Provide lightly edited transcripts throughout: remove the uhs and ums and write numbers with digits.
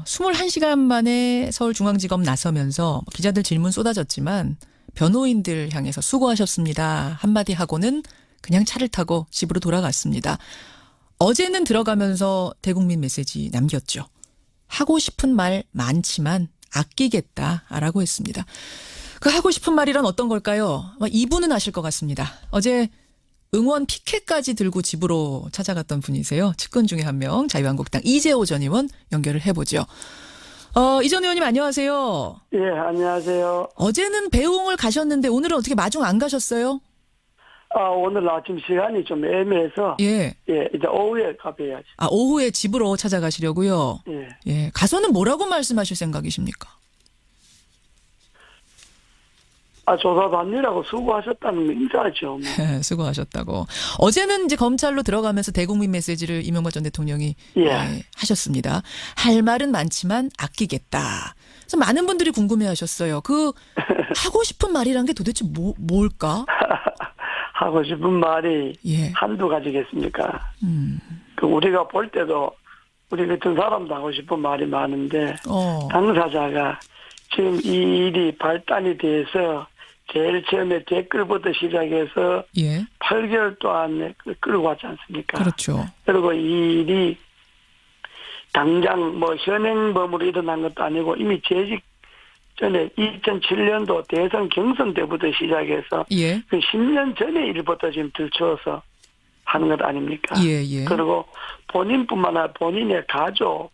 21시간 만에 서울중앙지검 나서면서 기자들 질문 쏟아졌지만 변호인들 향해서 수고하셨습니다. 한마디 하고는 그냥 차를 타고 집으로 돌아갔습니다. 어제는 들어가면서 대국민 메시지 남겼죠. 하고 싶은 말 많지만 아끼겠다라고 했습니다. 그 하고 싶은 말이란 어떤 걸까요? 이분은 아실 것 같습니다. 어제 응원 피켓까지 들고 집으로 찾아갔던 분이세요. 측근 중에 한 명, 자유한국당 이재호 전 의원 연결을 해보죠. 이 전 의원님 안녕하세요. 예, 안녕하세요. 어제는 배웅을 가셨는데 오늘은 어떻게 마중 안 가셨어요? 오늘 아침 시간이 좀 애매해서 예. 예, 이제 오후에 가봐야지. 오후에 집으로 찾아가시려고요. 예. 예. 가서는 뭐라고 말씀하실 생각이십니까? 조사받느라고 수고하셨다는 거 인사하죠. 뭐. 수고하셨다고. 어제는 이제 검찰로 들어가면서 대국민 메시지를 이명박 전 대통령이 예. 하셨습니다. 할 말은 많지만 아끼겠다. 그래서 많은 분들이 궁금해하셨어요. 그 하고 싶은 말이란 게 도대체 뭘까? 하고 싶은 말이 예. 한두 가지겠습니까? 그 우리가 볼 때도 우리 같은 사람도 하고 싶은 말이 많은데 당사자가 지금 이 일이 발단이 돼서 제일 처음에 댓글부터 시작해서 예. 8개월 동안 끌고 왔지 않습니까? 그렇죠. 그리고 이 일이 당장 뭐 현행범으로 일어난 것도 아니고 이미 재직 전에 2007년도 대선 경선 때부터 시작해서 예. 그 10년 전의 일부터 지금 들추어서 하는 것 아닙니까? 예, 예. 그리고 본인뿐만 아니라 본인의 가족,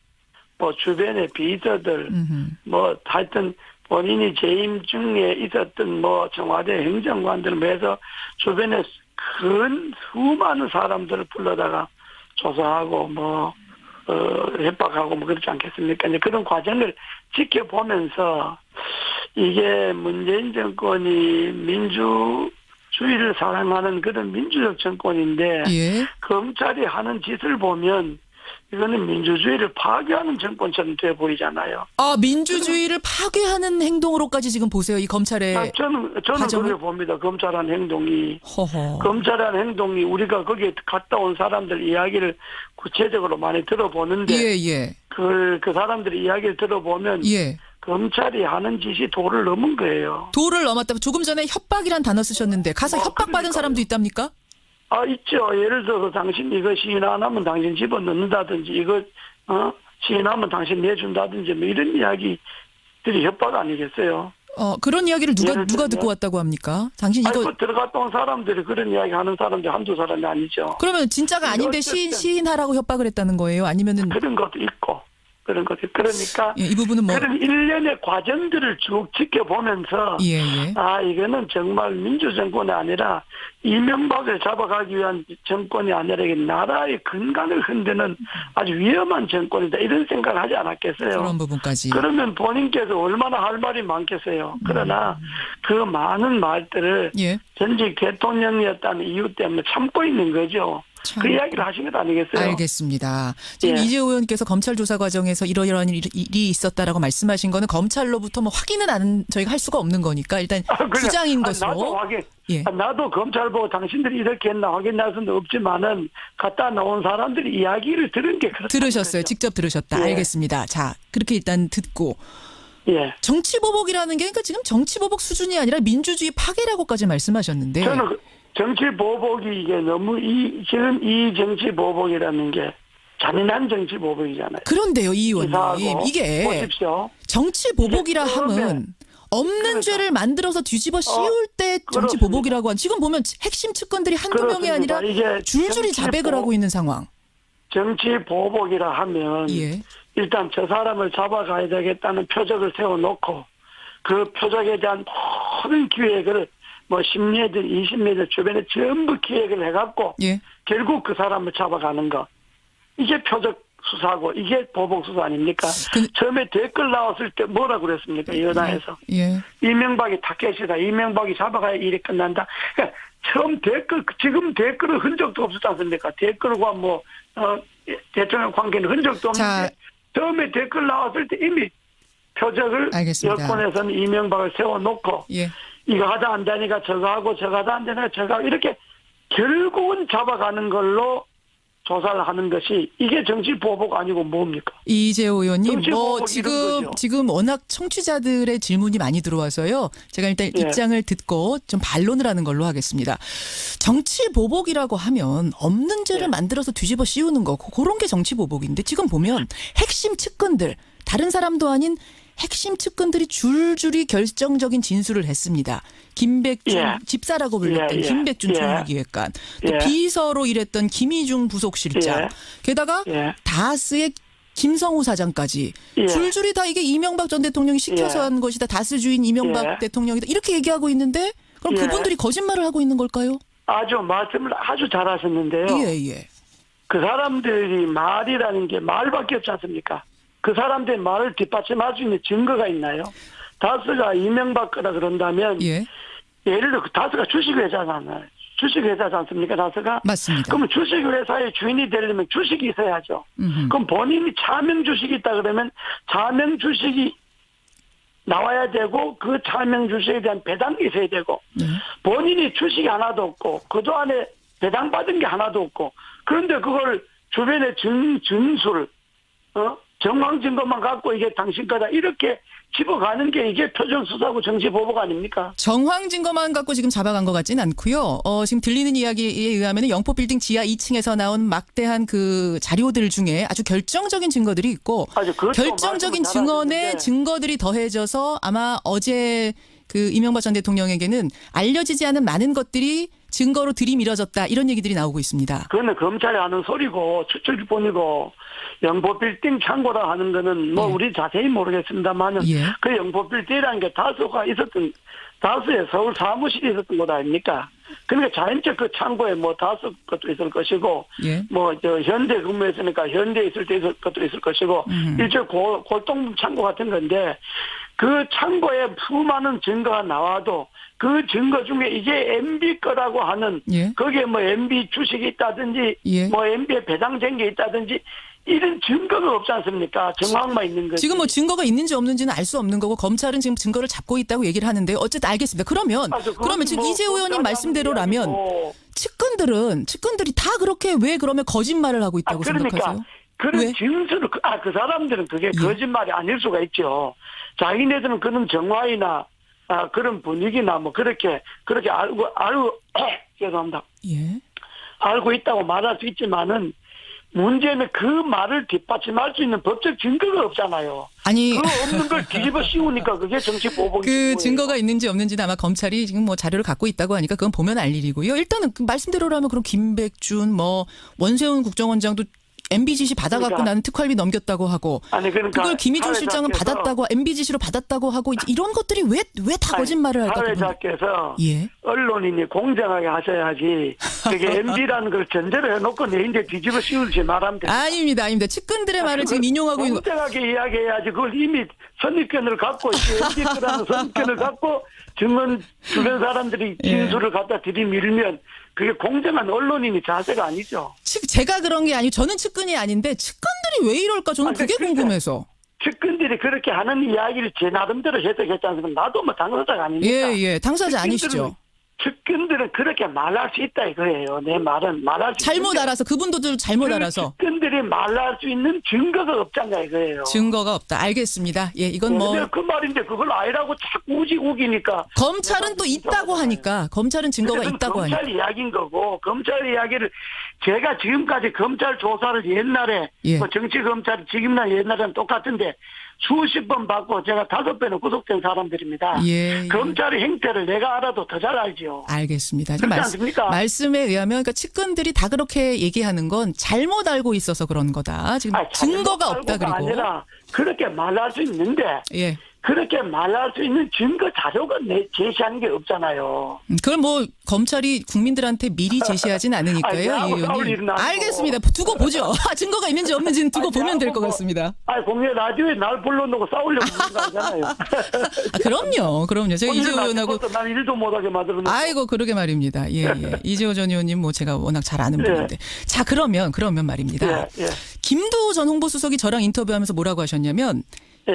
뭐 주변의 비서들, 뭐 하여튼 본인이 재임 중에 있었던 뭐 청와대 행정관들 해서 주변에 큰 수많은 사람들을 불러다가 조사하고 뭐 협박하고 뭐 그렇지 않겠습니까? 이제 그런 과정을 지켜보면서 이게 문재인 정권이 민주주의를 사랑하는 그런 민주적 정권인데 예. 검찰이 하는 짓을 보면 이거는 민주주의를 파괴하는 정권처럼 돼 보이잖아요. 민주주의를 파괴하는 행동으로까지 지금 보세요. 이 검찰의 저는 그렇게 봅니다. 검찰한 행동이. 허허. 검찰한 행동이 우리가 거기에 갔다 온 사람들 이야기를 구체적으로 많이 들어보는데 예. 그 사람들의 이야기를 들어보면 예. 검찰이 하는 짓이 도를 넘은 거예요. 도를 넘었다. 조금 전에 협박이란 단어 쓰셨는데 가서 협박받은 그러니까요. 사람도 있답니까? 있죠. 예를 들어서 당신 이거 시인 안 하면 당신 집어넣는다든지 이거 시인하면 당신 내준다든지 뭐 이런 이야기들이 협박 아니겠어요? 그런 이야기를 누가 들면, 듣고 왔다고 합니까? 당신 이거 그 들어갔다 온 사람들이 그런 이야기 하는 사람들이 한두 사람이 아니죠. 그러면 진짜가 아닌데 시인하라고 협박을 했다는 거예요? 아니면은 그런 것도 있고 그런 것들. 그러니까 이 부분은 뭐 그런 일련의 과정들을 쭉 지켜보면서 예. 이거는 정말 민주정권이 아니라 이명박을 잡아가기 위한 정권이 아니라 이게 나라의 근간을 흔드는 아주 위험한 정권이다 이런 생각을 하지 않았겠어요. 그런 부분까지. 그러면 본인께서 얼마나 할 말이 많겠어요. 그러나 그 많은 말들을 예. 전직 대통령이었다는 이유 때문에 참고 있는 거죠. 그 이야기를 하신 것 아니겠어요? 알겠습니다. 지금 예. 이재호 의원께서 검찰 조사 과정에서 이러이러한 일이 있었다라고 말씀하신 거는 검찰로부터 뭐 확인은 저희가 할 수가 없는 거니까 일단 주장인 것으로. 나도 검찰 보고 당신들이 이렇게 했나 확인할 수는 없지만은 갔다 나온 사람들이 이야기를 들은 게 그렇다. 들으셨어요. 직접 들으셨다. 예. 알겠습니다. 자, 그렇게 일단 듣고 예. 정치보복이라는 게 그러니까 지금 정치보복 수준이 아니라 민주주의 파괴라고까지 말씀하셨는데. 저는 정치 보복이 이게 너무 지금 이 정치 보복이라는 게 잔인한 정치 보복이잖아요. 그런데요, 이 의원님. 이게 보십시오. 정치 보복이라 함은 없는 죄를 만들어서 뒤집어 씌울 때 정치 보복이라고 한 지금 보면 핵심 측근들이 한두 명이 아니라 줄줄이 자백을 하고 있는 상황. 정치 보복이라 하면 예. 일단 저 사람을 잡아가야 되겠다는 표적을 세워놓고 그 표적에 대한 모든 기획을 뭐 10m, 20m 주변에 전부 기획을 해갖고 예. 결국 그 사람을 잡아가는 거. 이게 표적 수사고 이게 보복 수사 아닙니까? 처음에 댓글 나왔을 때 뭐라 그랬습니까? 여당에서. 예. 이명박이 타켓이다. 이명박이 잡아가야 일이 끝난다. 그러니까 처음 지금 댓글은 흔적도 없었지 않습니까? 댓글과 뭐 대통령 관계는 흔적도 없는데 처음에 댓글 나왔을 때 이미 표적을 여권에서는 이명박을 세워놓고 예. 이거 하다 안 되니까 저거 하고 저거 하다 안 되니까 저거 하고 이렇게 결국은 잡아가는 걸로 조사를 하는 것이 이게 정치 보복 아니고 뭡니까? 이재호 의원님, 정치 뭐 보복 이런 거죠. 지금 워낙 청취자들의 질문이 많이 들어와서요. 제가 일단 예. 입장을 듣고 좀 반론을 하는 걸로 하겠습니다. 정치 보복이라고 하면 없는 죄를 예. 만들어서 뒤집어 씌우는 거, 그런 게 정치 보복인데 지금 보면 핵심 측근들, 다른 사람도 아닌 핵심 측근들이 줄줄이 결정적인 진술을 했습니다. 김백준 예. 집사라고 불렸던 예. 김백준 예. 총무기획관, 또 예. 비서로 일했던 김희중 부속실장, 예. 게다가 예. 다스의 김성우 사장까지 예. 줄줄이 다 이게 이명박 전 대통령이 시켜서 예. 한 것이다. 다스 주인 이명박 예. 대통령이다. 이렇게 얘기하고 있는데 그럼 예. 그분들이 거짓말을 하고 있는 걸까요? 아주 말씀을 아주 잘하셨는데요. 예. 그 사람들이 말이라는 게 말밖에 없지 않습니까? 그 사람들의 말을 뒷받침할 수 있는 증거가 있나요? 다스가 이명박 거라 그런다면 예. 예를 들어 다스가 주식회사잖아요. 주식회사지 않습니까? 다스가? 맞습니다. 그러면 주식회사의 주인이 되려면 주식이 있어야죠. 그럼 본인이 차명 주식이 있다 그러면 차명 주식이 나와야 되고 그 차명 주식에 대한 배당이 있어야 되고 네. 본인이 주식이 하나도 없고 그동안에 배당받은 게 하나도 없고 그런데 그걸 주변에 증술 정황 증거만 갖고 이게 당신 거다 이렇게 집어가는 게 이게 표정수사고 정치보복 아닙니까? 정황 증거만 갖고 지금 잡아간 것 같지는 않고요. 지금 들리는 이야기에 의하면 영포빌딩 지하 2층에서 나온 막대한 그 자료들 중에 아주 결정적인 증거들이 있고 결정적인 증언의 증거들이 더해져서 아마 어제 그 이명박 전 대통령에게는 알려지지 않은 많은 것들이 증거로 들이밀어졌다 이런 얘기들이 나오고 있습니다. 그거는 검찰이 하는 소리고 추측뿐이고 영포빌딩 창고라 하는 거는 뭐 우리 자세히 모르겠습니다만은 그 영포빌딩이라는 게 다수의 서울 사무실이 있었던 곳 아닙니까? 그러니까 자연적 그 창고에 뭐 다수 것도 있을 것이고 뭐 저 현대 근무했으니까 현대에 있을 때 있을 것도 있을 것이고 일종 골동 창고 같은 건데 그 창고에 수많은 증거가 나와도 그 증거 중에 이게 MB 거라고 하는 거기에 뭐 MB 주식이 있다든지 뭐 MB에 배당된 게 있다든지 이런 증거가 없지 않습니까? 정황만 있는 거지. 지금 뭐 증거가 있는지 없는지는 알 수 없는 거고 검찰은 지금 증거를 잡고 있다고 얘기를 하는데 어쨌든 알겠습니다. 그러면 지금 뭐 이재호 의원님 말씀대로라면 측근들이 다 그렇게 왜 그러면 거짓말을 하고 있다고 생각하세요? 그런 진술을 그 사람들은 그게 거짓말이 아닐 수가 있죠. 자기네들은 그런 정황이나 그런 분위기나 뭐 그렇게 알고 죄송합니다. 알고 있다고 말할 수 있지만은 문제는 그 말을 뒷받침할 수 있는 법적 증거가 없잖아요. 아니, 그 없는 걸 뒤집어 씌우니까 그게 정치 보복이고. 그 증거가 있는지 없는지는 아마 검찰이 지금 뭐 자료를 갖고 있다고 하니까 그건 보면 알 일이고요. 일단은 그 말씀대로라면 그럼 김백준 뭐 원세훈 국정원장도 MB 지시 받아갖고 나는 특활비 넘겼다고 하고 그걸 김희중 실장은 받았다고 MB 지시로 받았다고 하고 이런 것들이 왜 다 거짓말을 할까? 사회자께서 언론인이 공정하게 하셔야지 그게 MB라는 걸 전제로 해놓고 내인데 뒤집어 씌우지 말하면 됩니다. 아닙니다. 측근들의 말을 지금 인용하고 있는 공정하게 이야기해야지 그걸 이미 선입견을 갖고 MB라는 선입견을 갖고 증언 주변 사람들이 진술을 갖다 들이밀면 그게 공정한 언론인이 자세가 아니죠. 제가 그런 게 아니고 저는 측근이 아닌데 측근들이 왜 이럴까 저는 그게 궁금해서. 측근들이 그렇게 하는 이야기를 제 나름대로 해석했지 않습니까? 나도 뭐 당사자가 아닙니까? 당사자 아니시죠. 측근들은 그렇게 말할 수 있다 이거예요. 내 말은 말할 수 잘못 알아서 그분도 잘못 알아서 측근들이 말할 수 있는 증거가 없잖아 이거예요. 증거가 없다. 알겠습니다. 이건 뭐 그 말인데 그걸 아니라고 자꾸 우기니까 검찰은 또 있다고 하니까 검찰은 증거가 있다고 하니까 검찰 이야기인 거고 검찰 이야기를 제가 지금까지 검찰 조사를 옛날에 뭐 정치 검찰 지금이나 옛날에는 똑같은데 수십 번 받고 제가 5배는 구속된 사람들입니다. 검찰의 행태를 내가 알아도 더 잘 알죠. 알겠습니다. 그렇지 않습니까? 말씀에 의하면 그러니까 측근들이 다 그렇게 얘기하는 건 잘못 알고 있어서 그런 거다. 지금 증거가 없다 그리고 아니라 그렇게 말할 수 있는데 그렇게 말할 수 있는 증거 자료가 제시하는 게 없잖아요. 그걸 뭐 검찰이 국민들한테 미리 제시하진 않으니까요. 이 의원님. 알겠습니다. 두고 보죠. 증거가 있는지 없는지는 두고 보면 될 것 같습니다. 공개 라디오에 날 불러놓고 싸우려고 하는 거 아니잖아요. 그럼요. 제가 이재호 의원하고 난 일도 못하게 만들어놓고. 아이고 그러게 말입니다. 이재호 전 의원님 뭐 제가 워낙 잘 아는 분인데. 자 그러면 말입니다. 김두 전 홍보수석이 저랑 인터뷰하면서 뭐라고 하셨냐면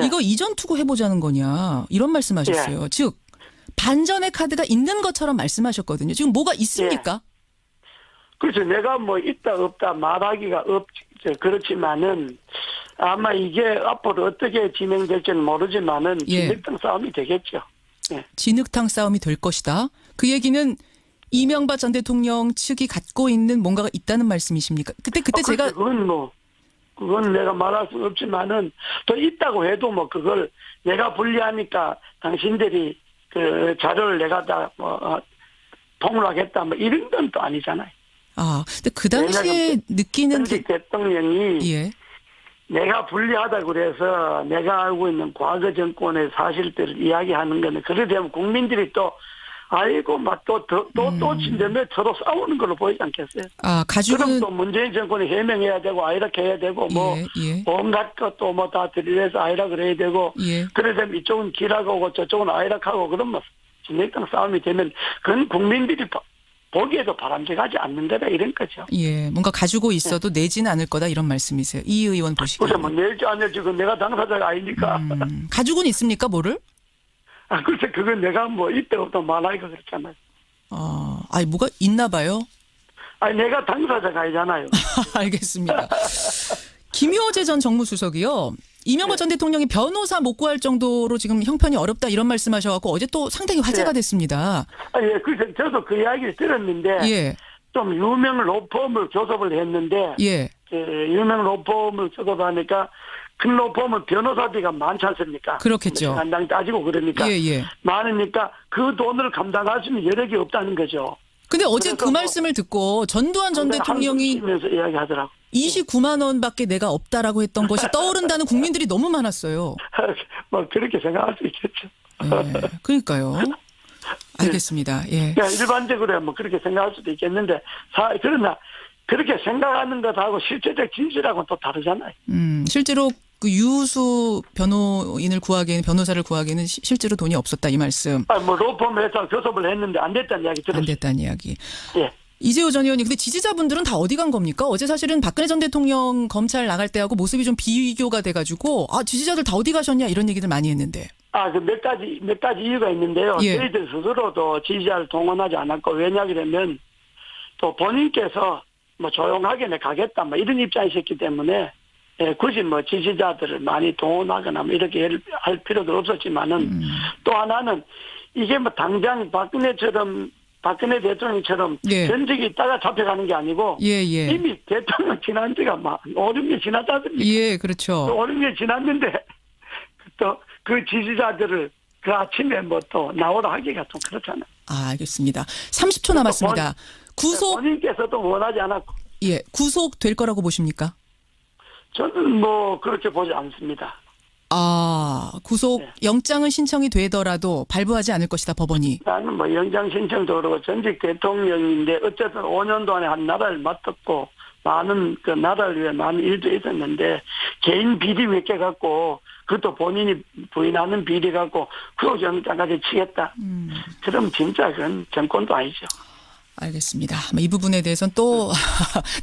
이거 이전 투구 해보자는 거냐 이런 말씀하셨어요. 즉 반전의 카드가 있는 것처럼 말씀하셨거든요. 지금 뭐가 있습니까? 그래서 내가 뭐 있다 없다 말하기가 그렇지만은 아마 이게 앞으로 어떻게 진행될지는 모르지만은 예. 진흙탕 싸움이 되겠죠. 예. 진흙탕 싸움이 될 것이다. 그 얘기는 이명박 전 대통령 측이 갖고 있는 뭔가가 있다는 말씀이십니까? 그때 제가 그건 내가 말할 수 없지만은 또 있다고 해도 뭐 그걸 내가 불리하니까 당신들이 그 자료를 내가 다 폭로하겠다 뭐 이런 건 또 아니잖아요. 근데 그 당시에 느끼는 전직 대통령이 예. 내가 불리하다 그래서 내가 알고 있는 과거 정권의 사실들을 이야기하는 거는 그래 되면 국민들이 또 아이고 막 또 진대면 서로 싸우는 걸로 보이지 않겠어요? 가죽은 그럼 또 문재인 정권이 해명해야 되고 이렇게 해야 되고 뭐 예. 온갖 것도 뭐 다 들이대서 아이라 그래야 되고 예. 그래 되면 이쪽은 기라고 하고 저쪽은 아이락하고 그러면 진흙탕 싸움이 되면 그건 국민들이 보기에도 바람직하지 않는 거다 이런 거죠. 예, 뭔가 가지고 있어도 내지는 않을 거다 이런 말씀이세요. 이 의원 보시기에. 그래서 뭐 내지 안 내지 그 내가 당사자가 아니니까. 가죽은 있습니까, 뭐를? 글쎄 그건 내가 뭐 이때부터 말하기가 그렇잖아요. 뭐가 있나 봐요. 내가 당사자가 아니잖아요. 알겠습니다. 김효재 전 정무수석이요. 이명박 전 대통령이 변호사 못 구할 정도로 지금 형편이 어렵다 이런 말씀하셔갖고 어제 또 상당히 화제가 됐습니다. 예, 그래서 저도 그 이야기를 들었는데 예. 좀 유명 로펌을 교섭을 했는데 예. 유명 로펌을 교섭하니까 큰 로펌은 변호사비가 많지 않습니까? 그렇겠죠. 간당 따지고 그러니까 예. 많으니까 그 돈을 감당할 수 있는 여력이 없다는 거죠. 근데 어제 그 그래서 말씀을 듣고 전두환 전 대통령이 면서 이야기하더라고. 29만 원밖에 내가 없다라고 했던 것이 떠오른다는 국민들이 너무 많았어요. 뭐 그렇게 생각할 수 있겠죠. 예, 그러니까요. 알겠습니다. 예. 그냥 일반적으로 뭐 그렇게 생각할 수도 있겠는데 그러나 그렇게 생각하는 것하고 실제적 진실하고는 또 다르잖아요. 실제로 그 유수 변호사를 구하기에는 실제로 돈이 없었다 이 말씀. 뭐 로펌 회사 교섭을 했는데 안 됐다는 이야기 들었어요. 안 됐다는 이야기. 예. 이재호 전 의원님, 근데 지지자분들은 다 어디 간 겁니까? 어제 사실은 박근혜 전 대통령 검찰 나갈 때하고 모습이 좀 비교가 돼가지고 지지자들 다 어디 가셨냐 이런 얘기들 많이 했는데. 그 몇 가지 이유가 있는데요. 예. 저희들 스스로도 지지자를 동원하지 않았고 왜냐하면 또 본인께서 뭐 조용하게 가겠다 뭐 이런 입장이셨기 때문에 굳이 뭐 지지자들을 많이 동원하거나 뭐 이렇게 할 필요도 없었지만은 또 하나는 이게 뭐 당장 박근혜 대통령처럼 예. 전직이 있다가 잡혀가는 게 아니고 예. 이미 대통령 지난 지가 막 5, 6년 지났지 않습니까? 예, 그렇죠. 5, 6년 지났는데 또 그 지지자들을 그 아침에 뭐 또 나오라 하기가 좀 그렇잖아요. 알겠습니다. 30초 남았습니다. 본인께서도 원하지 않았고. 예, 구속될 거라고 보십니까? 저는 뭐 그렇게 보지 않습니다. 구속 영장은 신청이 되더라도 발부하지 않을 것이다 법원이. 나는 뭐 영장 신청도 그러고 전직 대통령인데 어쨌든 5년 동안에 한 나라를 맡았고 많은 그 나라를 위해 많은 일도 있었는데 개인 비리 몇 개 갖고 그것도 본인이 부인하는 비리 갖고 구속영장까지 치겠다. 그럼 진짜 그건 정권도 아니죠. 알겠습니다. 이 부분에 대해서는 또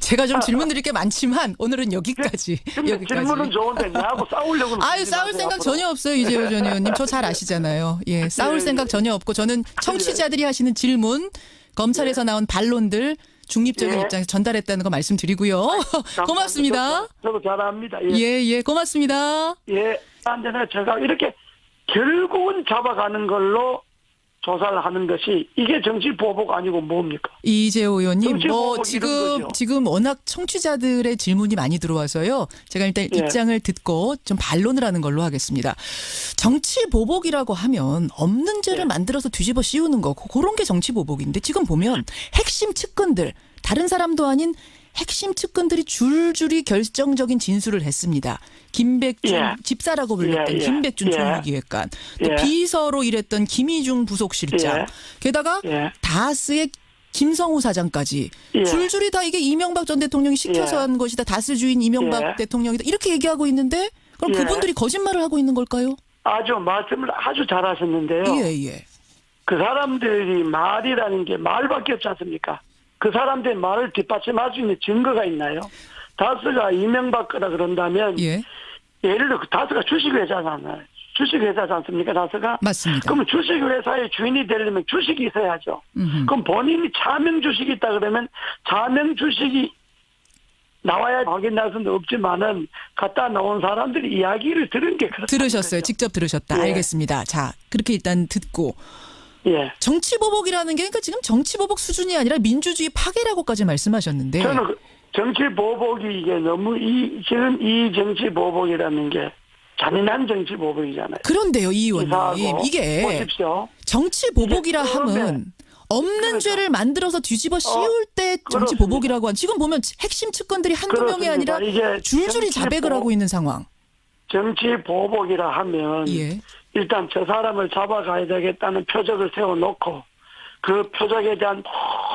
제가 좀 질문 드릴 게 많지만 오늘은 여기까지. 질문은 좋은데 나하고 싸우려고는. 싸울 생각 전혀 없어요. 이재호 전 의원님. 저 잘 아시잖아요. 예, 싸울 생각 전혀 없고 저는 청취자들이 하시는 질문, 검찰에서 나온 반론들 중립적인 입장에서 전달했다는 거 말씀드리고요. 고맙습니다. 저도 잘합니다. 예, 고맙습니다. 예, 안전에 제가 이렇게 결국은 잡아가는 걸로 조사를 하는 것이 이게 정치 보복 아니고 뭡니까? 이재호 의원님, 뭐 지금 워낙 청취자들의 질문이 많이 들어와서요. 제가 일단 입장을 듣고 좀 반론을 하는 걸로 하겠습니다. 정치 보복이라고 하면 없는 죄를 만들어서 뒤집어 씌우는 거 그런 게 정치 보복인데 지금 보면 핵심 측근들 다른 사람도 아닌 핵심 측근들이 줄줄이 결정적인 진술을 했습니다. 김백준 집사라고 불렸던 김백준 총무기획관, 또 비서로 일했던 김희중 부속실장, 게다가 다스의 김성우 사장까지 줄줄이 다 이게 이명박 전 대통령이 시켜서 한 것이다. 다스 주인 이명박 대통령이다. 이렇게 얘기하고 있는데 그럼 그분들이 거짓말을 하고 있는 걸까요? 말씀을 아주 잘하셨는데요. 예. 그 사람들이 말이라는 게 말밖에 없지 않습니까? 그 사람들의 말을 뒷받침할 수 있는 증거가 있나요? 다스가 이명박 거라 그런다면 예를 들어 다스가 주식회사잖아요. 주식회사지 않습니까? 나서가. 맞습니다. 그러면 주식회사의 주인이 되려면 주식이 있어야죠. 그럼 본인이 차명 주식이 있다 그러면 차명 주식이 나와야 확인할 수는 없지만은 갖다 놓은 사람들이 이야기를 들은 게 그렇다. 들으셨어요. 직접 들으셨다. 예. 알겠습니다. 자, 그렇게 일단 듣고 예. 정치보복이라는 게 그러니까 지금 정치보복 수준이 아니라 민주주의 파괴라고까지 말씀하셨는데 저는 정치 보복이 이게 너무 지금 이 정치 보복이라는 게 잔인한 정치 보복이잖아요. 그런데요, 이 의원님. 이사하고 이게 보십시오. 정치보복이라 이게 함은 없는 그러니까. 죄를 만들어서 뒤집어 씌울 때 정치보복이라고 하는 지금 보면 핵심 측근들이 한두 명이 아니라 이게 줄줄이 자백을 하고 있는 상황. 정치 보복이라 하면 예. 일단 저 사람을 잡아가야 되겠다는 표적을 세워놓고 그 표적에 대한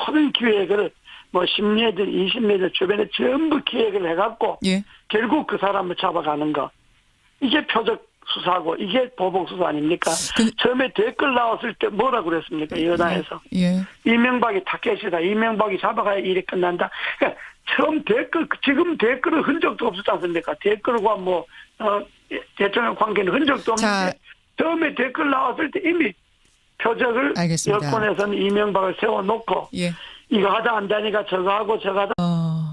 모든 기획을 뭐 10년이든 20년이든 주변에 전부 기획을 해갖고 예. 결국 그 사람을 잡아가는 거. 이게 표적 수사고 이게 보복 수사 아닙니까? 처음에 댓글 나왔을 때 뭐라 그랬습니까? 여당에서. 예. 이명박이 타켓이다. 이명박이 잡아가야 일이 끝난다. 그러니까 처음 지금 댓글은 흔적도 없었지 않습니까? 댓글과 대통령 관계는 흔적도 없는데 자. 처음에 댓글 나왔을 때 이미 표적을 알겠습니다. 여권에서는 이명박을 세워놓고 예. 이거 하다 안 되니까 저거 하고 저거 하다.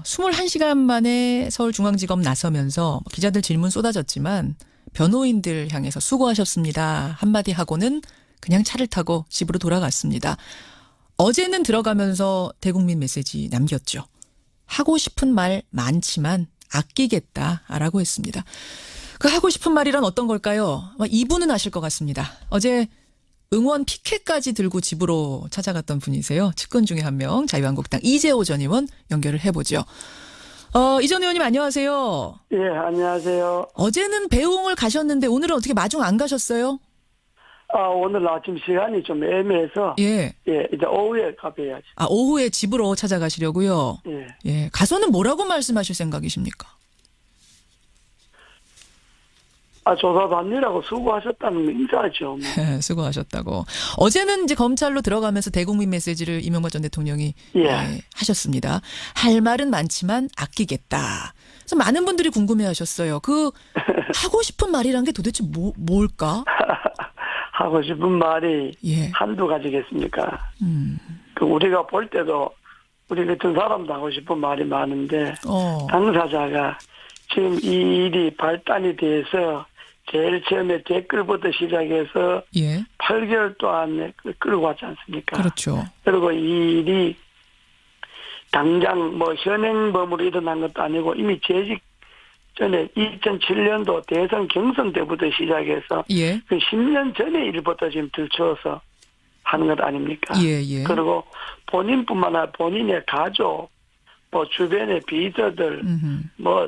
21시간 만에 서울중앙지검 나서면서 기자들 질문 쏟아졌지만 변호인들 향해서 수고하셨습니다. 한마디 하고는 그냥 차를 타고 집으로 돌아갔습니다. 어제는 들어가면서 대국민 메시지 남겼죠. 하고 싶은 말 많지만 아끼겠다라고 했습니다. 그 하고 싶은 말이란 어떤 걸까요? 이분은 아실 것 같습니다. 어제 응원 피켓까지 들고 집으로 찾아갔던 분이세요. 측근 중에 한 명, 자유한국당 이재호 전 의원 연결을 해보죠. 이 전 의원님 안녕하세요. 예, 안녕하세요. 어제는 배웅을 가셨는데 오늘은 어떻게 마중 안 가셨어요? 오늘 아침 시간이 좀 애매해서 예. 예, 이제 오후에 가봐야지. 오후에 집으로 찾아가시려고요. 예. 예. 가서는 뭐라고 말씀하실 생각이십니까? 조사받느라고 수고하셨다는 인사죠. 뭐. 수고하셨다고. 어제는 이제 검찰로 들어가면서 대국민 메시지를 이명박 전 대통령이 하셨습니다. 할 말은 많지만 아끼겠다. 그래서 많은 분들이 궁금해하셨어요. 그 하고 싶은 말이란 게 도대체 뭘까? 하고 싶은 말이 한두 가지겠습니까? 그 우리가 볼 때도 우리 같은 사람도 하고 싶은 말이 많은데 당사자가 지금 이 일이 발단이 돼서 제일 처음에 댓글부터 시작해서 8개월 동안 끌고 왔지 않습니까? 그렇죠. 그리고 이 일이 당장 현행범으로 일어난 것도 아니고 이미 재직 전에 2007년도 대선 경선 때부터 시작해서 그 10년 전의 일부터 지금 들춰서 하는 것 아닙니까? 그리고 본인뿐만 아니라 본인의 가족, 주변의 비서들,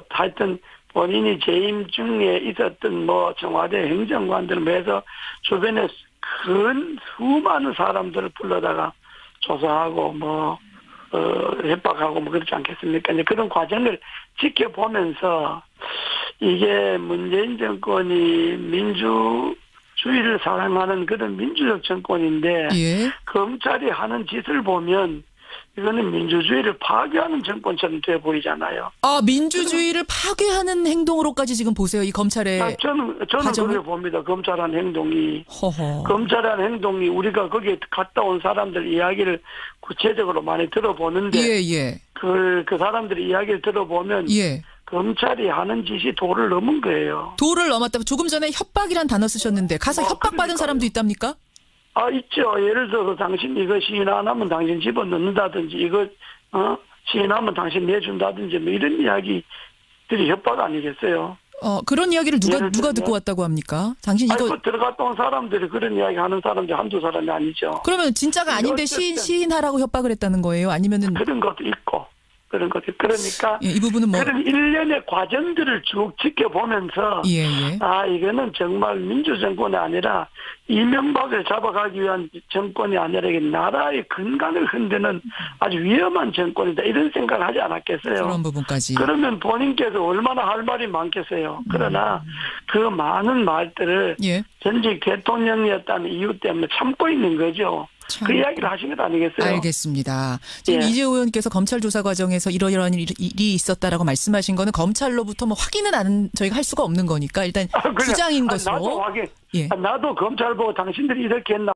하여튼 본인이 재임 중에 있었던 청와대 행정관들 해서 주변에 수많은 사람들을 불러다가 조사하고 협박하고 그렇지 않겠습니까? 이제 그런 과정을 지켜보면서 이게 문재인 정권이 민주주의를 사랑하는 그런 민주적 정권인데 검찰이 하는 짓을 보면 이거는 민주주의를 파괴하는 정권처럼 돼 보이잖아요. 민주주의를 파괴하는 행동으로까지 지금 보세요. 이 검찰의 저는 그렇게 봅니다. 검찰한 행동이. 허허. 검찰한 행동이 우리가 거기에 갔다 온 사람들 이야기를 구체적으로 많이 들어보는데 그 사람들의 이야기를 들어보면 검찰이 하는 짓이 도를 넘은 거예요. 도를 넘었다. 조금 전에 협박이란 단어 쓰셨는데 가서 협박받은 사람도 있답니까? 있죠. 예를 들어서 당신 이거 시인 안 하면 당신 집어넣는다든지 이거 시인하면 당신 내준다든지 이런 이야기들이 협박 아니겠어요? 그런 이야기를 누가 듣고 왔다고 합니까? 당신 이거 들어갔다 온 사람들이 그런 이야기 하는 사람들이 한두 사람이 아니죠. 그러면 진짜가 아닌데 시인하라고 협박을 했다는 거예요? 아니면은 그런 것도 있고. 그러니까 이 부분은 그런 일련의 과정들을 쭉 지켜보면서 이거는 정말 민주정권이 아니라 이명박을 잡아가기 위한 정권이 아니라 이게 나라의 근간을 흔드는 아주 위험한 정권이다 이런 생각을 하지 않았겠어요. 그런 부분까지. 그러면 본인께서 얼마나 할 말이 많겠어요. 그러나 그 많은 말들을 전직 대통령이었다는 이유 때문에 참고 있는 거죠. 참. 그 이야기를 하신 것 아니겠어요? 알겠습니다. 지금 예. 이재호 의원께서 검찰 조사 과정에서 이러이러한 일이 있었다라고 말씀하신 거는 검찰로부터 뭐 확인은 저희가 할 수가 없는 거니까 일단 그래. 수장인 나도 것으로. 확인. 예. 나도 검찰 보고 당신들이 이렇게 했나